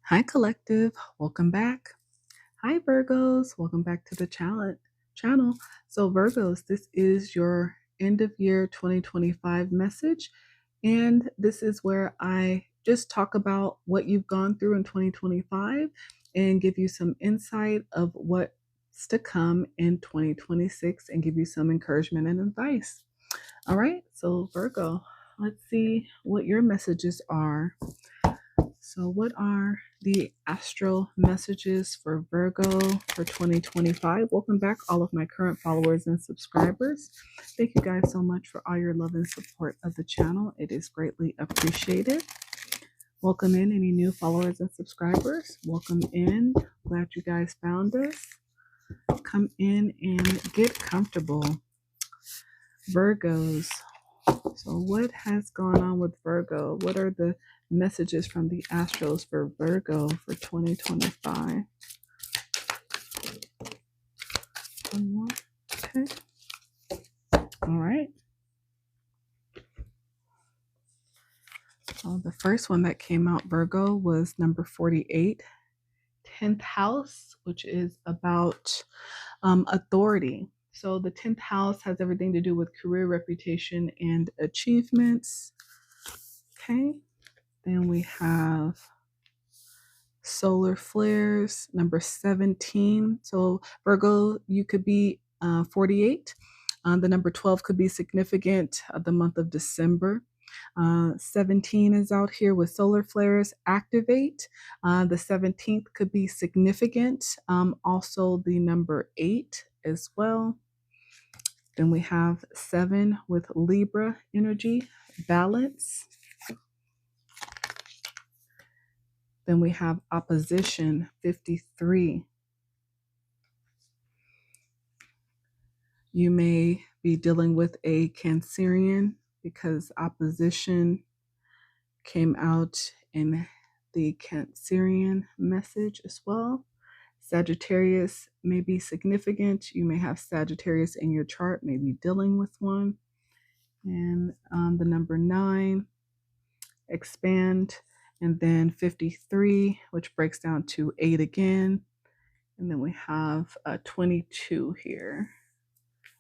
Hi, collective. Welcome back. Hi, Virgos. Welcome back to the channel. So, Virgos, this is your end of year 2025 message. And this is where I just talk about what you've gone through in 2025 and give you some insight of what's to come in 2026 and give you some encouragement and advice. All right. So, Virgo, let's see what your messages are. So, what are the astral messages for Virgo for 2025? Welcome back, all of my current followers and subscribers. Thank you guys so much for all your love and support of the channel. It is greatly appreciated. Welcome in any new followers and subscribers. Welcome in. Glad you guys found us. Come in and get comfortable. Virgos. So, what has gone on with Virgo? What are the messages from the Astros for Virgo for 2025? Okay. All right. So, the first one that came out, Virgo, was number 48, 10th house, which is about authority. So, the 10th house has everything to do with career, reputation, and achievements. Okay. Then we have solar flares, number 17. So Virgo, you could be 48. The number 12 could be significant the month of December. 17 is out here with solar flares. Activate. The 17th could be significant. Also the number 8 as well. Then we have 7 with Libra energy, balance. Then we have opposition, 53. You may be dealing with a Cancerian because opposition came out in the Cancerian message as well. Sagittarius may be significant. You may have Sagittarius in your chart, maybe dealing with one. And the number 9, expand. And then 53, which breaks down to 8 again. And then we have 22 here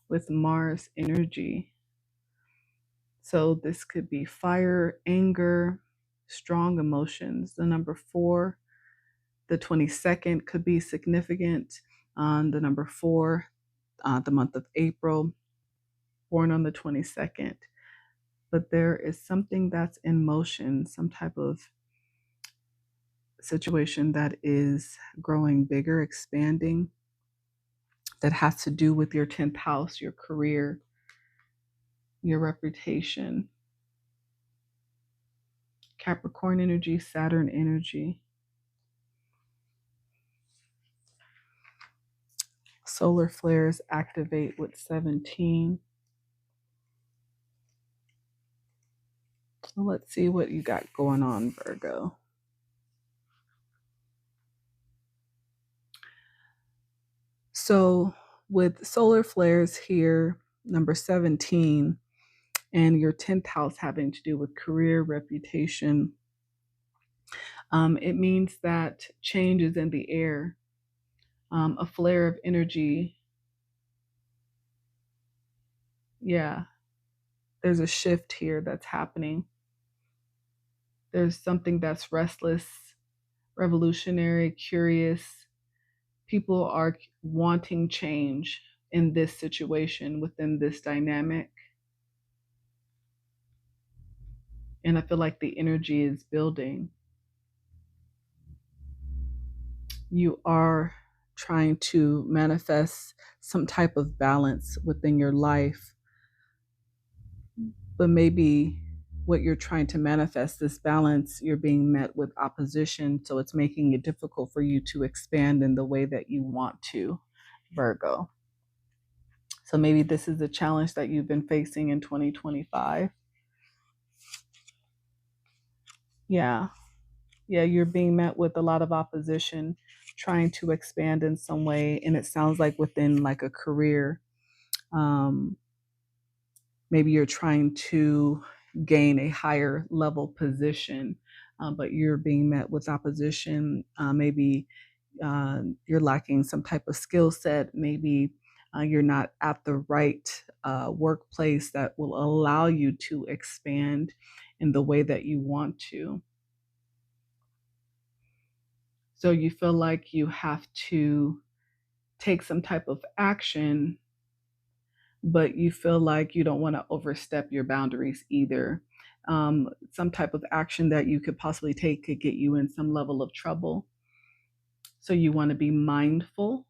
with Mars energy. So this could be fire, anger, strong emotions. The number 4, the 22nd could be significant. The number 4, the month of April, born on the 22nd. But there is something that's in motion, some type of situation that is growing bigger, expanding, that has to do with your 10th house, your career, your reputation. Capricorn energy, Saturn energy. Solar flares activate with 17. So let's see what you got going on, Virgo. So with solar flares here, number 17, and your 10th house having to do with career, reputation, it means that change is in the air. A flare of energy. Yeah, there's a shift here that's happening. There's something that's restless, revolutionary, curious. People are wanting change in this situation, within this dynamic. And I feel like the energy is building. You are trying to manifest some type of balance within your life, but maybe what you're trying to manifest, this balance, you're being met with opposition, so it's making it difficult for you to expand in the way that you want to, Virgo. So maybe this is a challenge that you've been facing in 2025. Yeah, you're being met with a lot of opposition, trying to expand in some way, and it sounds like within like a career. Maybe you're trying to gain a higher level position. but you're being met with opposition. Maybe you're lacking some type of skill set. Maybe you're not at the right workplace that will allow you to expand in the way that you want to. So you feel like you have to take some type of action, but you feel like you don't want to overstep your boundaries either. Some type of action that you could possibly take could get you in some level of trouble. So you want to be mindful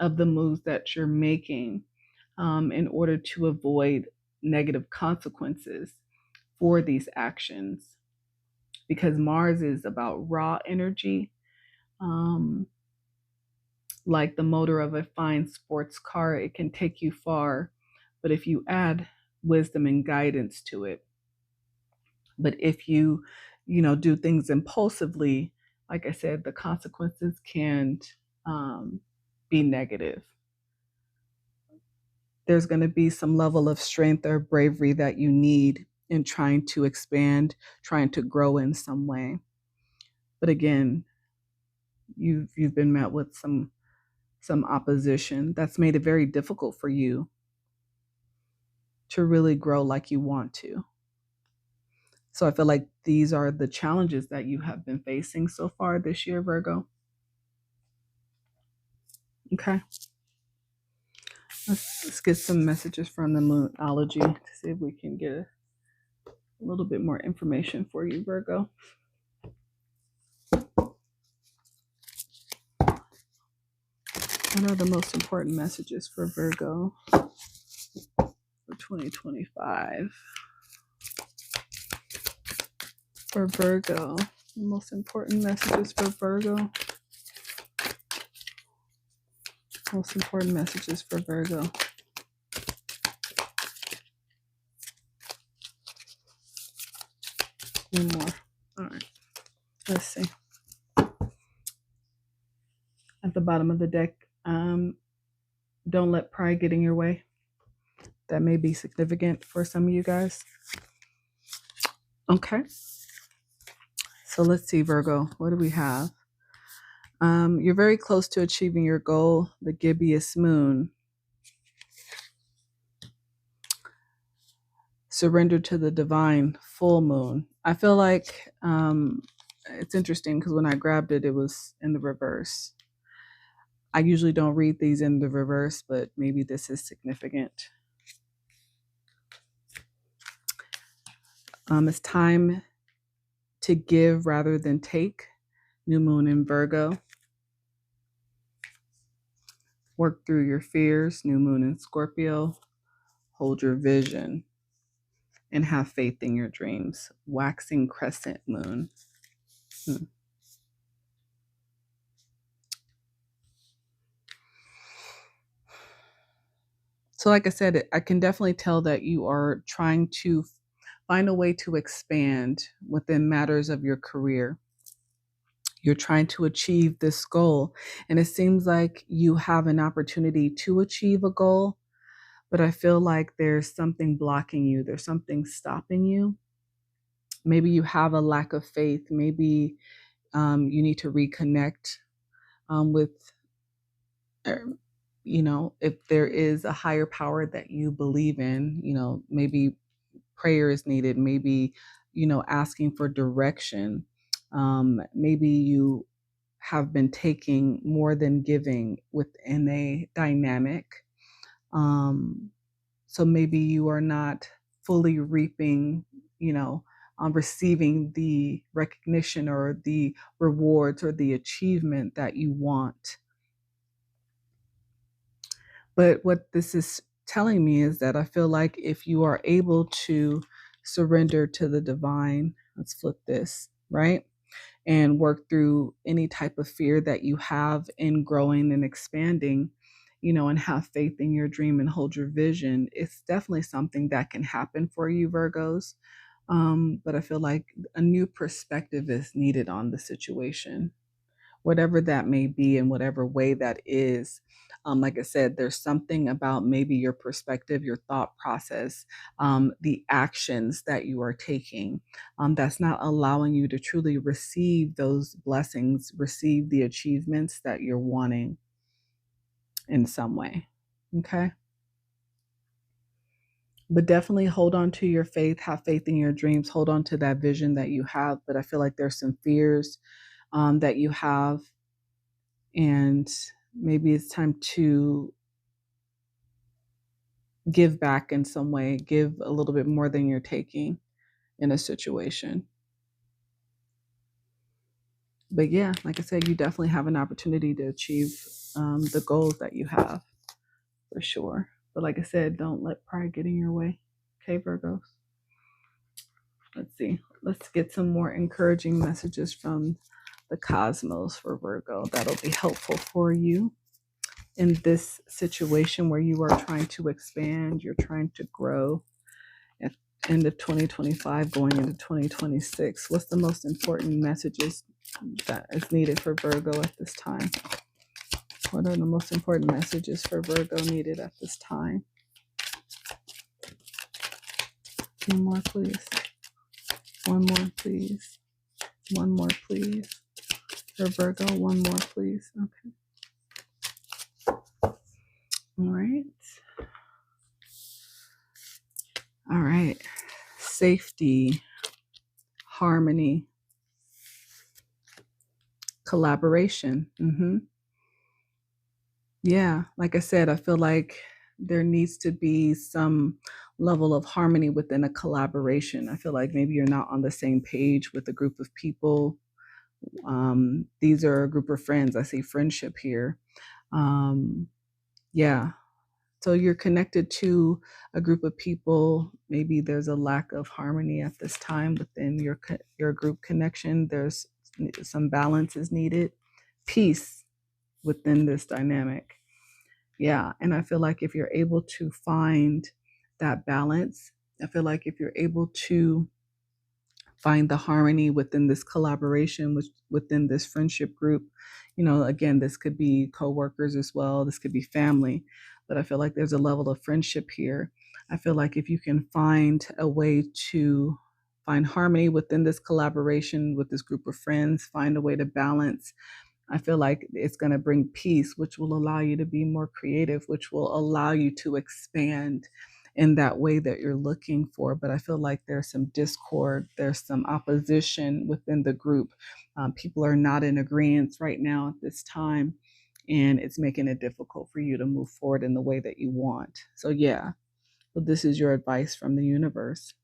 of the moves that you're making in order to avoid negative consequences for these actions. Because Mars is about raw energy, um, like the motor of a fine sports car. It can take you far, but if you add wisdom and guidance to it, but if you do things impulsively, like I said, the consequences can be negative. There's going to be some level of strength or bravery that you need in trying to expand, trying to grow in some way. But again, you've been met with some opposition that's made it very difficult for you to really grow like you want to. So I feel like these are the challenges that you have been facing so far this year, Virgo. Okay. Let's get some messages from the Moonology to see if we can get a little bit more information for you, Virgo. What are the most important messages for Virgo for 2025? For Virgo, the most important messages for Virgo. Most important messages for Virgo. One more. All right. Let's see. At the bottom of the deck, don't let pride get in your way. That may be significant for some of you guys. Okay. So let's see, Virgo. What do we have? You're very close to achieving your goal, the gibbous moon. Surrender to the divine, full moon. I feel like it's interesting because when I grabbed it, it was in the reverse. I usually don't read these in the reverse, but maybe this is significant. It's time to give rather than take. New moon in Virgo. Work through your fears. New moon in Scorpio. Hold your vision and have faith in your dreams. Waxing crescent moon. So like I said, I can definitely tell that you are trying to find a way to expand within matters of your career. You're trying to achieve this goal, and it seems like you have an opportunity to achieve a goal, but I feel like there's something blocking you. There's something stopping you. Maybe you have a lack of faith. Maybe you need to reconnect with, if there is a higher power that you believe in, maybe prayer is needed. Maybe, asking for direction. Maybe you have been taking more than giving within a dynamic. So maybe you are not fully reaping, receiving the recognition or the rewards or the achievement that you want. But what this is telling me is that I feel like if you are able to surrender to the divine, let's flip this, right? And work through any type of fear that you have in growing and expanding, and have faith in your dream and hold your vision, it's definitely something that can happen for you, Virgos. But I feel like a new perspective is needed on the situation. whatever that may be in whatever way that is. Like I said, there's something about maybe your perspective, your thought process, the actions that you are taking, that's not allowing you to truly receive those blessings, receive the achievements that you're wanting in some way. Okay. But definitely hold on to your faith, have faith in your dreams, hold on to that vision that you have. But I feel like there's some fears that you have, and maybe it's time to give back in some way, give a little bit more than you're taking in a situation. But yeah, like I said, you definitely have an opportunity to achieve the goals that you have, for sure. But like I said, don't let pride get in your way. Okay, Virgos. Let's see. Let's get some more encouraging messages from the cosmos for Virgo. That'll be helpful for you in this situation where you are trying to expand, you're trying to grow at the end of 2025, going into 2026. What's the most important messages that is needed for Virgo at this time? What are the most important messages for Virgo needed at this time? One more, please. One more, please. One more, please. For Virgo, one more, please. Okay. All right. All right. Safety, harmony, collaboration. Yeah, like I said, I feel like there needs to be some level of harmony within a collaboration. I feel like maybe you're not on the same page with a group of people. These are a group of friends. I see friendship here. Yeah. So you're connected to a group of people. Maybe there's a lack of harmony at this time within your group connection. There's some balance is needed, peace within this dynamic. Yeah, and I feel like if you're able to find that balance, I feel like if you're able to find the harmony within this collaboration, within this friendship group, again, this could be coworkers as well, this could be family, but I feel like there's a level of friendship here. I feel like if you can find a way to find harmony within this collaboration with this group of friends, find a way to balance, I feel like it's going to bring peace, which will allow you to be more creative, which will allow you to expand in that way that you're looking for. But I feel like there's some discord, there's some opposition within the group. People are not in agreement right now at this time, and it's making it difficult for you to move forward in the way that you want. So yeah, so this is your advice from the universe.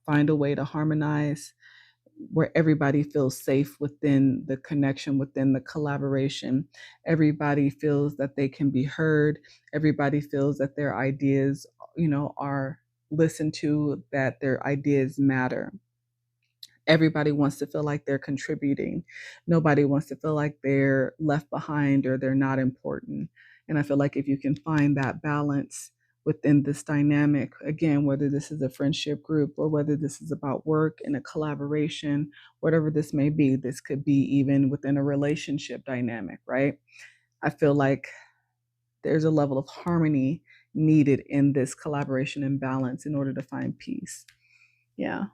Find a way to harmonize where everybody feels safe within the connection, within the collaboration. Everybody feels that they can be heard. Everybody feels that their ideas, are listened to, that their ideas matter. Everybody wants to feel like they're contributing. Nobody wants to feel like they're left behind or they're not important. And I feel like if you can find that balance within this dynamic, again, whether this is a friendship group or whether this is about work and a collaboration, whatever this may be, this could be even within a relationship dynamic, right? I feel like there's a level of harmony needed in this collaboration and balance in order to find peace. Yeah.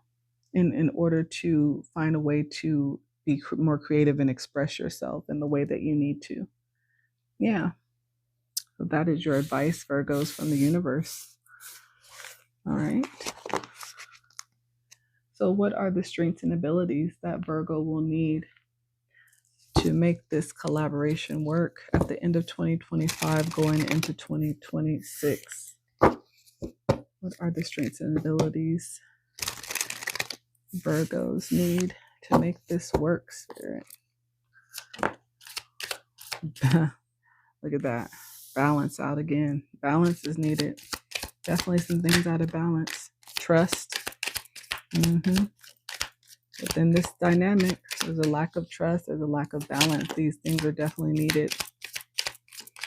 In order to find a way to be more creative and express yourself in the way that you need to. Yeah. So that is your advice, Virgos, from the universe. All right. So what are the strengths and abilities that Virgo will need to make this collaboration work at the end of 2025 going into 2026? What are the strengths and abilities Virgos need to make this work, Spirit? Look at that. Balance out again. Balance is needed. Definitely some things out of balance. Trust. Within this dynamic, there's a lack of trust. There's a lack of balance. These things are definitely needed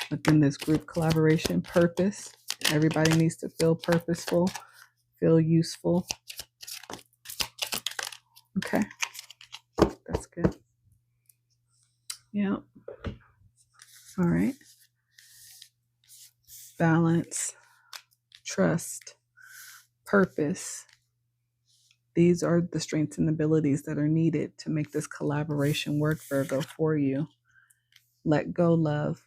within this group collaboration. Purpose. Everybody needs to feel purposeful, feel useful. Okay. That's good. Yeah. All right. Balance, trust, purpose. These are the strengths and abilities that are needed to make this collaboration work, Virgo, for you. Let go, love.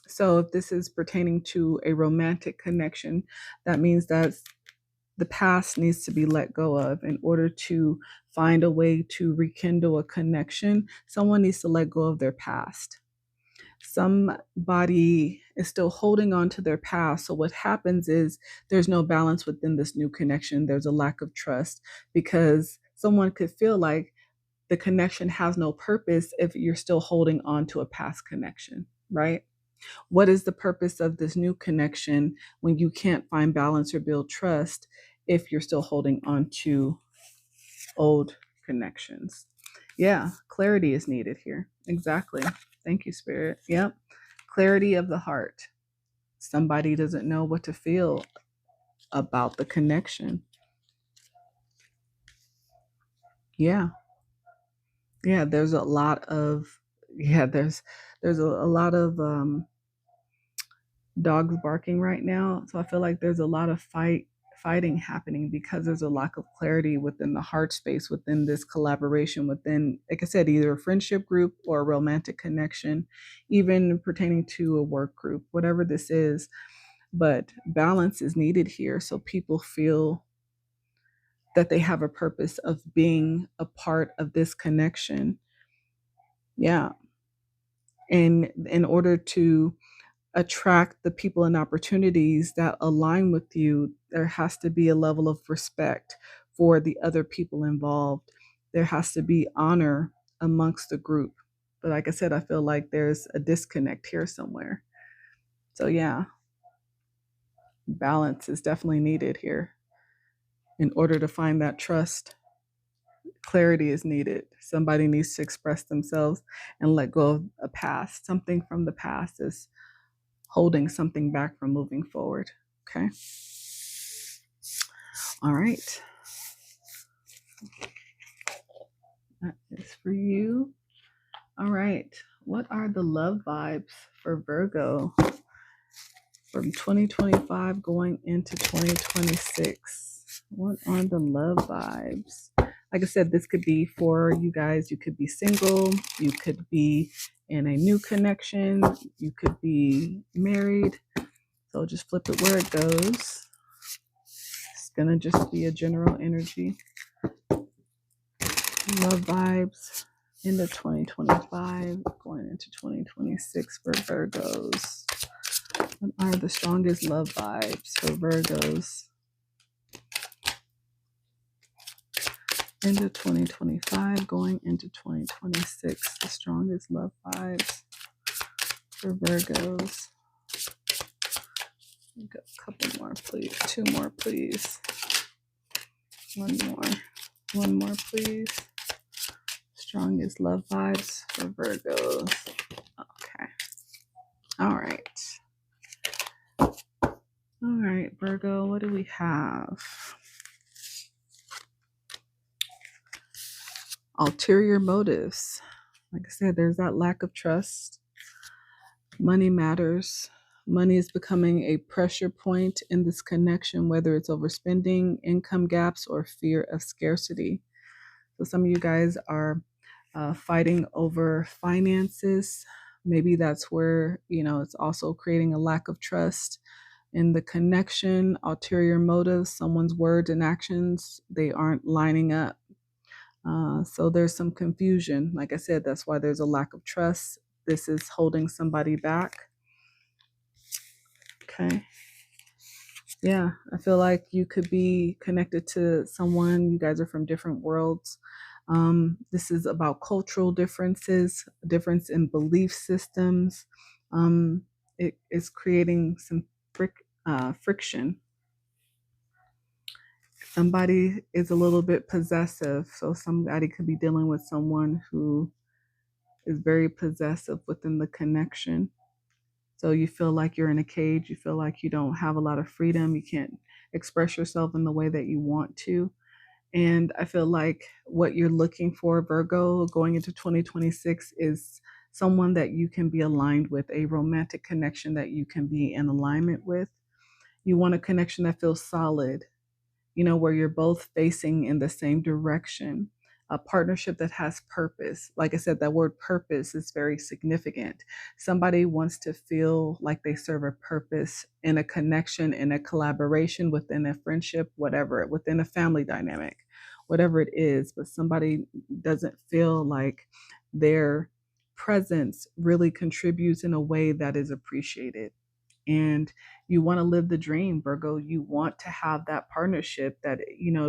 So if this is pertaining to a romantic connection, that means that the past needs to be let go of in order to find a way to rekindle a connection. Someone needs to let go of their past. Somebody is still holding on to their past. So what happens is there's no balance within this new connection. There's a lack of trust because someone could feel like the connection has no purpose if you're still holding on to a past connection, right? What is the purpose of this new connection when you can't find balance or build trust if you're still holding on to old connections? Yeah, clarity is needed here. Exactly. Thank you, Spirit. Yep. Clarity of the heart. Somebody doesn't know what to feel about the connection. Yeah. Yeah, there's a lot of there's a lot of dogs barking right now. So I feel like there's a lot of fighting happening because there's a lack of clarity within the heart space, within this collaboration, within, like I said, either a friendship group or a romantic connection, even pertaining to a work group, whatever this is. But balance is needed here so people feel that they have a purpose of being a part of this connection. Yeah. And in order to attract the people and opportunities that align with you, there has to be a level of respect for the other people involved. There has to be honor amongst the group. But like I said, I feel like there's a disconnect here somewhere. So yeah, balance is definitely needed here. In order to find that trust, clarity is needed. Somebody needs to express themselves and let go of a past. Something from the past is holding something back from moving forward. Okay. All right. That is for you. All right. What are the love vibes for Virgo from 2025 going into 2026? What are the love vibes? Like I said, this could be for you guys. You could be single. You could be in a new connection. You could be married. So just flip it where it goes. It's going to just be a general energy. Love vibes into 2025, going into 2026 for Virgos. What are the strongest love vibes for Virgos into 2025, going into 2026? The strongest love vibes for Virgos. Got a couple more, please. Two more, please. One more, please. Strongest love vibes for Virgos. Okay. All right. All right, Virgo, what do we have? Ulterior motives. Like I said, there's that lack of trust. Money matters. Money is becoming a pressure point in this connection, whether it's overspending, income gaps, or fear of scarcity. So some of you guys are fighting over finances. Maybe that's where, it's also creating a lack of trust in the connection. Ulterior motives, someone's words and actions, they aren't lining up. So there's some confusion. Like I said, that's why there's a lack of trust. This is holding somebody back. Okay. Yeah, I feel like you could be connected to someone. You guys are from different worlds. This is about cultural differences, difference in belief systems. It is creating some friction. Somebody is a little bit possessive. So somebody could be dealing with someone who is very possessive within the connection. So you feel like you're in a cage. You feel like you don't have a lot of freedom. You can't express yourself in the way that you want to. And I feel like what you're looking for, Virgo, going into 2026 is someone that you can be aligned with, a romantic connection that you can be in alignment with. You want a connection that feels solid, where you're both facing in the same direction, a partnership that has purpose. Like I said, that word purpose is very significant. Somebody wants to feel like they serve a purpose in a connection, in a collaboration, within a friendship, whatever, within a family dynamic, whatever it is. But somebody doesn't feel like their presence really contributes in a way that is appreciated. And you want to live the dream, Virgo. You want to have that partnership that,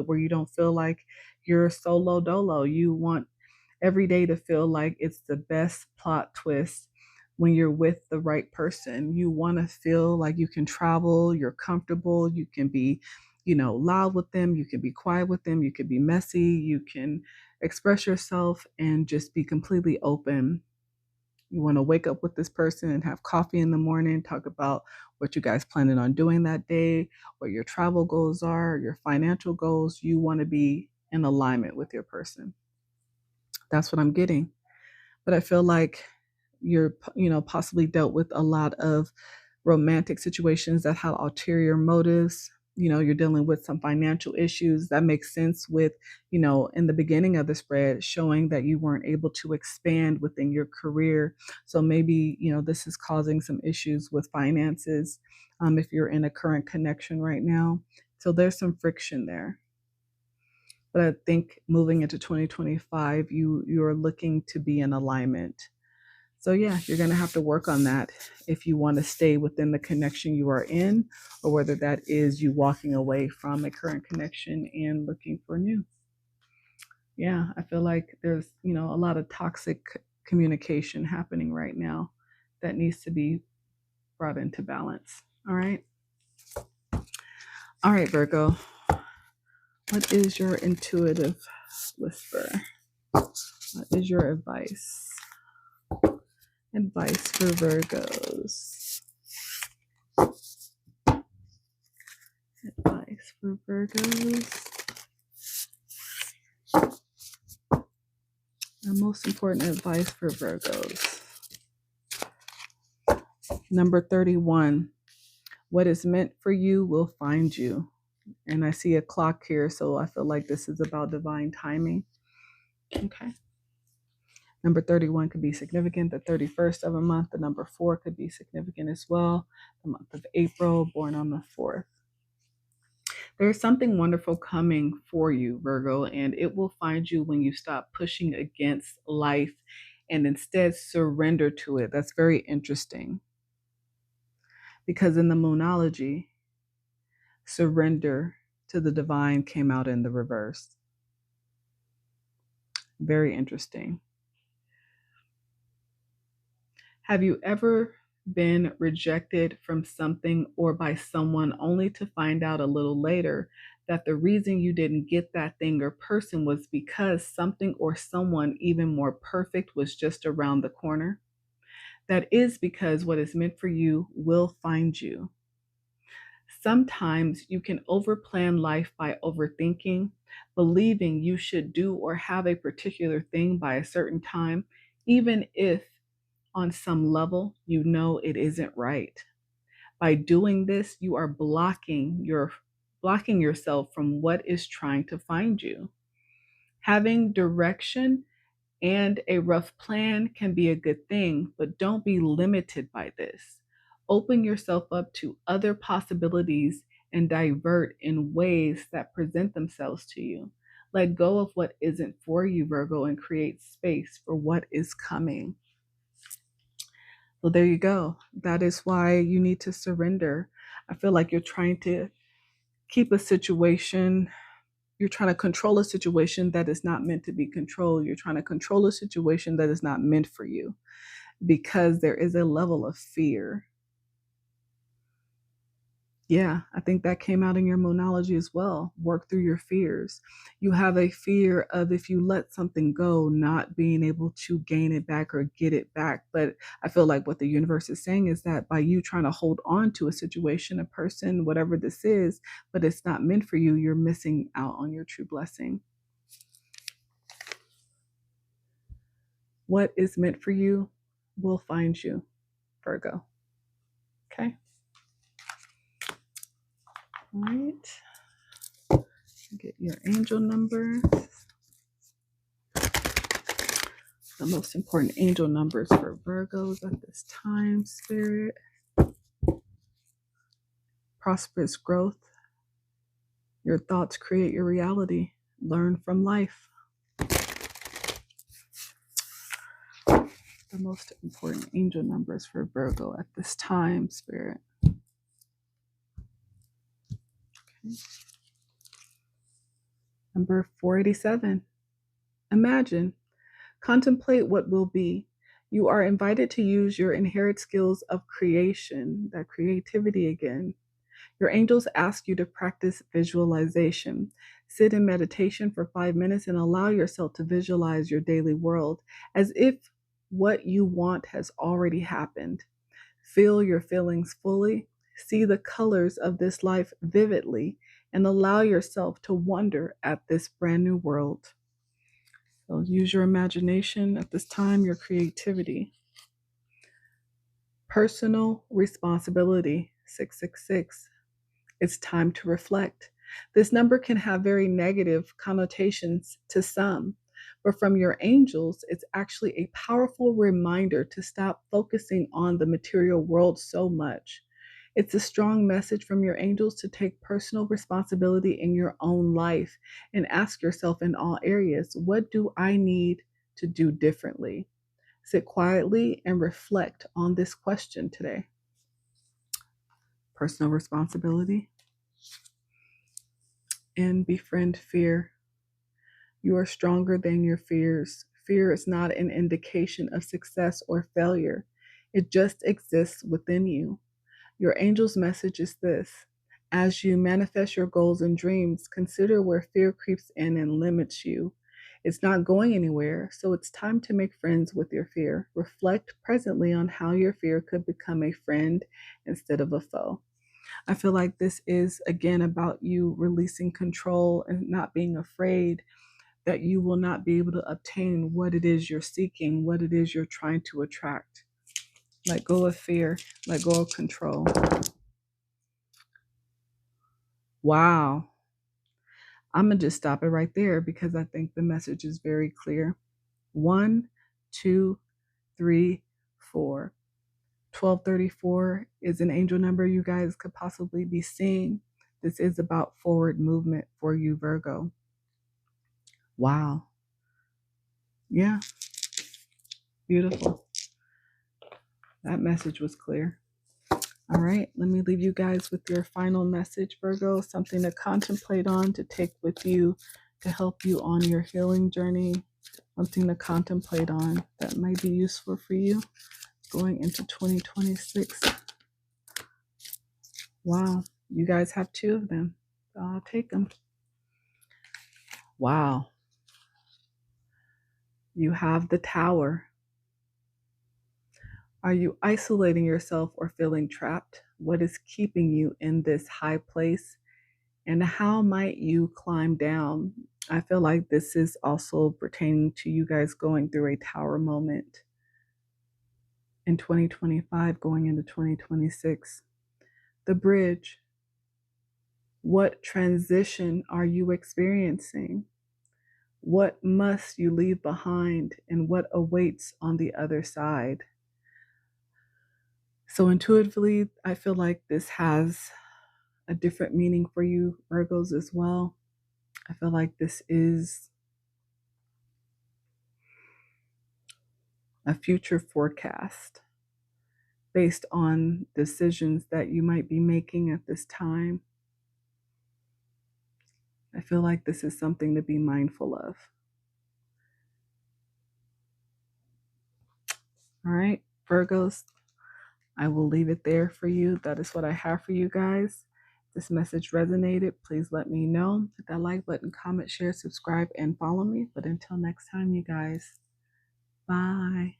where you don't feel like you're solo dolo. You want every day to feel like it's the best plot twist when you're with the right person. You want to feel like you can travel, you're comfortable, you can be, loud with them, you can be quiet with them, you can be messy, you can express yourself and just be completely open. You want to wake up with this person and have coffee in the morning, talk about what you guys planning on doing that day, what your travel goals are, your financial goals. You want to be in alignment with your person. That's what I'm getting. But I feel like you're, possibly dealt with a lot of romantic situations that have ulterior motives. You're dealing with some financial issues. That makes sense with, in the beginning of the spread, showing that you weren't able to expand within your career. So maybe, this is causing some issues with finances if you're in a current connection right now. So there's some friction there. But I think moving into 2025, you're looking to be in alignment. So yeah, you're going to have to work on that if you want to stay within the connection you are in, or whether that is you walking away from a current connection and looking for new. Yeah, I feel like there's, a lot of toxic communication happening right now that needs to be brought into balance. All right. All right, Virgo. What is your intuitive whisper? What is your advice? Advice for Virgos. Advice for Virgos. The most important advice for Virgos. Number 31. What is meant for you will find you. And I see a clock here, so I feel like this is about divine timing. Okay. Number 31 could be significant. The 31st of a month. The number 4 could be significant as well. The month of April, born on the 4th. There's something wonderful coming for you, Virgo, and it will find you when you stop pushing against life and instead surrender to it. That's very interesting. Because in the Moonology, surrender to the divine came out in the reverse. Very interesting. Have you ever been rejected from something or by someone only to find out a little later that the reason you didn't get that thing or person was because something or someone even more perfect was just around the corner? That is because what is meant for you will find you. Sometimes you can overplan life by overthinking, believing you should do or have a particular thing by a certain time, even if on some level you know it isn't right. By doing this, you are blocking yourself from what is trying to find you. Having direction and a rough plan can be a good thing, but don't be limited by this. Open yourself up to other possibilities and divert in ways that present themselves to you. Let go of what isn't for you, Virgo, and create space for what is coming. So there you go. That is why you need to surrender. I feel like you're trying to keep a situation, you're trying to control a situation that is not meant to be controlled. You're trying to control a situation that is not meant for you because there is a level of fear. Yeah, I think that came out in your Moonology as well. Work through your fears. You have a fear of if you let something go, not being able to gain it back or get it back. But I feel like what the universe is saying is that by you trying to hold on to a situation, a person, whatever this is, but it's not meant for you, you're missing out on your true blessing. What is meant for you will find you, Virgo. Okay. All right. Get your angel numbers. The most important angel numbers for Virgos at this time, Spirit. Prosperous growth. Your thoughts create your reality. Learn from life. The most important angel numbers for Virgo at this time, Spirit. Okay. Number 487. Imagine. Contemplate what will be. You are invited to use your inherent skills of creation, that creativity again. Your angels ask you to practice visualization. Sit in meditation for 5 minutes and allow yourself to visualize your daily world as if what you want has already happened. Feel your feelings fully. See the colors of this life vividly and allow yourself to wonder at this brand new world. So use your imagination at this time, your creativity. Personal responsibility, 666. It's time to reflect. This number can have very negative connotations to some, but from your angels, it's actually a powerful reminder to stop focusing on the material world so much. It's a strong message from your angels to take personal responsibility in your own life and ask yourself in all areas, what do I need to do differently? Sit quietly and reflect on this question today. Personal responsibility. And befriend fear. You are stronger than your fears. Fear is not an indication of success or failure. It just exists within you. Your angel's message is this. As you manifest your goals and dreams, consider where fear creeps in and limits you. It's not going anywhere, so it's time to make friends with your fear. Reflect presently on how your fear could become a friend instead of a foe. I feel like this is, again, about you releasing control and not being afraid that you will not be able to obtain what it is you're seeking, what it is you're trying to attract. Let go of fear, let go of control. Wow. I'm going to just stop it right there because I think the message is very clear. 1, 2, 3, 4. 1234 is an angel number you guys could possibly be seeing. This is about forward movement for you, Virgo. Wow. Yeah. Beautiful. That message was clear. All right. Let me leave you guys with your final message, Virgo. Something to contemplate on, to take with you, to help you on your healing journey. Something to contemplate on that might be useful for you going into 2026. Wow. You guys have 2 of them. So I'll take them. Wow. You have the Tower. Are you isolating yourself or feeling trapped? What is keeping you in this high place? And how might you climb down? I feel like this is also pertaining to you guys going through a Tower moment in 2025, going into 2026. The Bridge. What transition are you experiencing? What must you leave behind and what awaits on the other side? So intuitively, I feel like this has a different meaning for you, Virgos, as well. I feel like this is a future forecast based on decisions that you might be making at this time. I feel like this is something to be mindful of. All right, Virgos, I will leave it there for you. That is what I have for you guys. If this message resonated, please let me know. Hit that like button, comment, share, subscribe, and follow me. But until next time, you guys, bye.